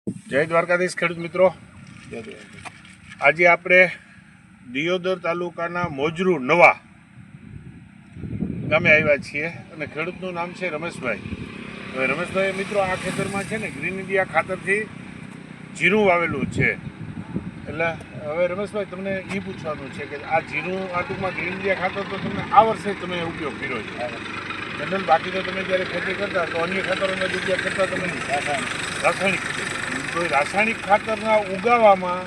જય દ્વારકાધીશ ખેડૂત મિત્રો, આજે આપણે દિયોદર તાલુકાના મોજરૂ નવા ગામે આવ્યા છીએ અને ખેડૂતનું નામ છે રમેશભાઈ. હવે રમેશભાઈ મિત્રો આ ખેતરમાં છે ને ગ્રીન ઇન્ડિયા ખાતરથી જીરું વાવેલું છે. એટલે હવે રમેશભાઈ તમને એ પૂછવાનું છે કે આ જીરું આ ટૂંકમાં ગ્રીન ઇન્ડિયા ખાતર તો તમને આ વર્ષે તમે ઉપયોગ કર્યો છે. જનરલ બાકી તો તમે જ્યારે ખેતી કરતા તો અન્ય ખાતરોના જગ્યા કરતા તમે રાસાયણિક તો રાસાયણિક ખાતરના ઉગાવવામાં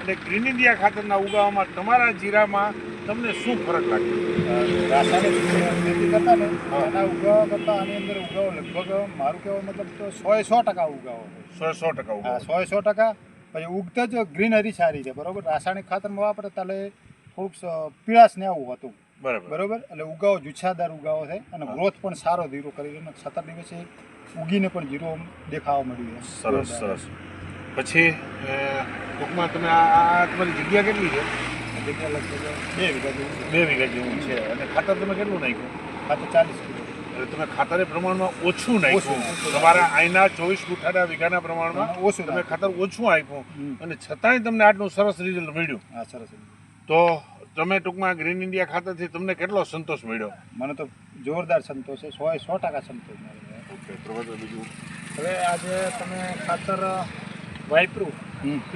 અને ગ્રીન ઇન્ડિયા ખાતરના ઉગાવવામાં તમારા જીરામાં તમને શું ફરક લાગે? રાસાયણિક ખેતી કરતા ને એના ઉગાવા કરતાં આની અંદર ઉગાવો લગભગ મારું કહેવા મતલબ તો 100% ઉગાવો. 100% ઉગાવો. 100%. પછી ઉગતા જ ગ્રીનરી સારી છે, બરોબર. રાસાયણિક ખાતરમાં વાપરે તાલે થોડુંક પીળાશ ને આવું હતું, બરોબર. એટલે ઉગાવો જુચ્છાદાર ઉગાવો છે અને ગ્રોથ પણ સારો ધીરો કરી અને 17 દિવસે ઉગીને પણ જીરો દેખાવા મળ્યું. સરસ સરસ. પછી ટૂંકમાં તમે આ તમારી જગ્યા કેટલી છે? જગ્યા લગભગ 2 વીઘા જેવું છે. અને ખાતર તમે કેટલું નાખ્યું? ખાતર 40 કિલો. એટલે તમે ખાતરે પ્રમાણમાં ઓછું નાખ્યું. તમારા અહીંના 24 ગુઠાના વીઘાના પ્રમાણમાં ઓછું તમે ખાતર ઓછું આપ્યું અને છતાંય તમને આટલું સરસ રિઝલ્ટ મળ્યું. હા, સરસ. તો તમે ટૂંકમાં ગ્રીન ઇન્ડિયા ખાતરથી તમને કેટલો સંતોષ મળ્યો? મને તો જોરદાર સંતોષ છે, 100% સંતોષ મળ્યો. ઓકે, તો બીજું હવે આજે તમે ખાતર વાપર્યું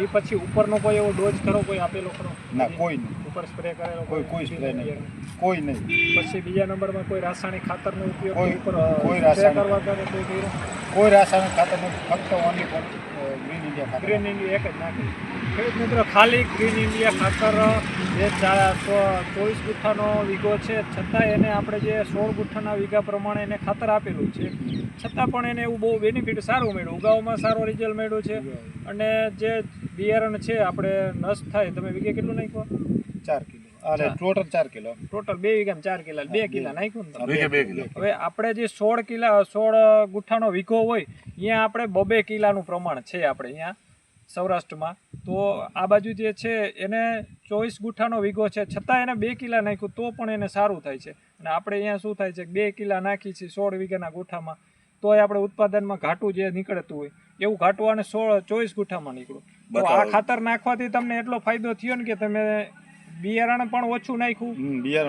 એ પછી ઉપરનો કોઈ એવો ડોઝ ખરો કોઈ આપેલો ખરો? ના, કોઈ નહીં. ઉપર સ્પ્રે કરેલો કોઈ સ્પ્રે નહીં, કોઈ નહીં. પછી બીજા નંબરમાં કોઈ રાસાયણિક ખાતરનો ઉપયોગ ઉપર કોઈ સ્પ્રે રાસાયણિક કરવા કરે કોઈ કર્યો? કોઈ રાસાયણિક ખાતર નથી, ફક્ત ઓનલી ફોર ગ્રીન ઇન્ડિયા ખાતર. ગ્રીન ઇન્ડિયા એક જ નાખી. ખેડૂત મિત્રો, ખાલી ગ્રીન ઇન્ડિયા ખાતર જે 24 ગુઠ્ઠાનો વીઘો છે, છતાં એને આપણે જે 16 ગુઠ્ઠાના વીઘા પ્રમાણે એને ખાતર આપેલું છે, છતાં પણ એને એવું બહુ બેનિફિટ સારું મળ્યું, ઉગાવમાં સારો રિઝલ્ટ મળ્યું છે. અને જે બિયારણ છે આપણે નષ્ટ થાય, તમે વીઘે કેટલું નાખ્યું? 4 કિલો. અરે ટોટલ 4 કિલો. ટોટલ 2 વીઘામાં 4 કિલા, 2 કિલા નાખ્યું ને તમે? વીઘે 2 કિલો. હવે આપણે જે 16 ગુઠ્ઠાનો વીઘો હોય અહીંયા આપણે 2 કિલાનું પ્રમાણ છે આપણે અહીંયા સૌરાષ્ટ્રમાં. તો આ બાજુ જે છે એને 24 ગુઠ્ઠાનો વીઘો છે, છતાં એને 2 કિલા નાખ્યું તો પણ એને સારું થાય છે. અને આપણે અહીંયા શું થાય છે, 2 કિલા નાખી છે 16 વીઘાના ગુઠ્ઠામાં, તોય આપણે ઉત્પાદનમાં ઘાટું જે નીકળતું હોય એવું ઘાટું આને 24 ગુઠ્ઠામાં નીકળ્યું. તો આ ખાતર નાખવાથી તમને એટલો ફાયદો થયો ને કે તમે બિયારણ પણ ઓછું નાખ્યું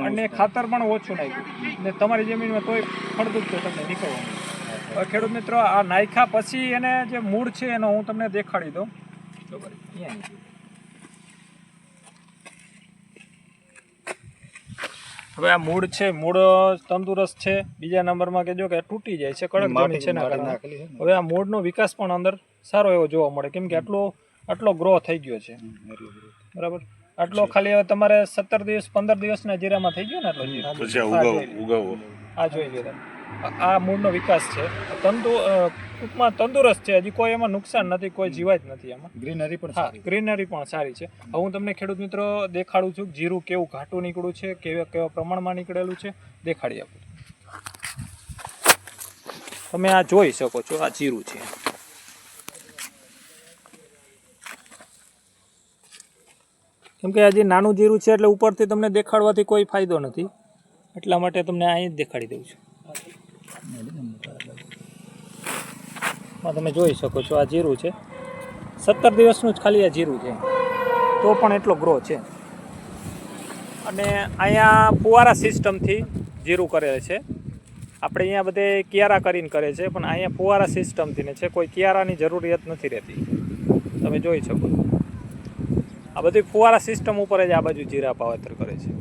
અને ખાતર પણ ઓછું નાખ્યું ને તમારી જમીનમાં તોય ફળદ્રુપતા તમને નીકળવાનું. હવે ખેડૂત મિત્રો, આ નાખ્યા પછી એને જે મૂળ છે એનો હું તમને દેખાડી દઉં. હવે આ મૂળ છે, મૂળ તંદુરસ્ત છે. બીજા નંબરમાં કે જો કે તૂટી જાય છે, કડક જમીન છે ને કારણે. હવે આ મૂળનો વિકાસ પણ અંદર સારો એવો જોવા મળે, કેમ કે આટલો ગ્રો થઈ ગયો છે, બરાબર. આટલો ખાલી હવે તમારે 17 દિવસ 15 દિવસના જીરામાં થઈ ગયો ને આટલો ઉગાવો. આ જોઈ લો તમે, આ મૂળનો વિકાસ છે. ટૂંકમાં તંદુરસ્ત છે, હજી કોઈ એમાં નુકસાન નથી, કોઈ જીવાત નથી એમાં. ગ્રીનરી પણ હા, ગ્રીનરી પણ સારી છે. હવે હું તમને ખેડૂત મિત્રો દેખાડું છું જીરું કેવું ઘાટું નીકળ્યું છે, કેવા પ્રમાણમાં નીકળેલું છે, દેખાડી આપું. તમે આ જોઈ શકો છો, આ જીરું છે. કેમ કે આ જે નાનું જીરું છે એટલે ઉપરથી તમને દેખાડવાથી કોઈ ફાયદો નથી, એટલા માટે તમને અહીં જ દેખાડી દઉં છું. તમે જોઈ શકો છો, આ જીરું છે, 17 દિવસનું જ ખાલી આ જીરું છે, તો પણ એટલો ગ્રો છે. અને અહીંયા ફુવારા સિસ્ટમથી જીરું કરે છે. આપણે અહીંયા બધે કિયારા કરીને કરે છે, પણ અહીંયા ફુવારા સિસ્ટમથી ને છે, કોઈ કિયારાની જરૂરિયાત નથી રહેતી. તમે જોઈ શકો છો, આ બધી ફુવારા સિસ્ટમ ઉપર જ આ બાજુ જીરા વાવેતર કરે છે.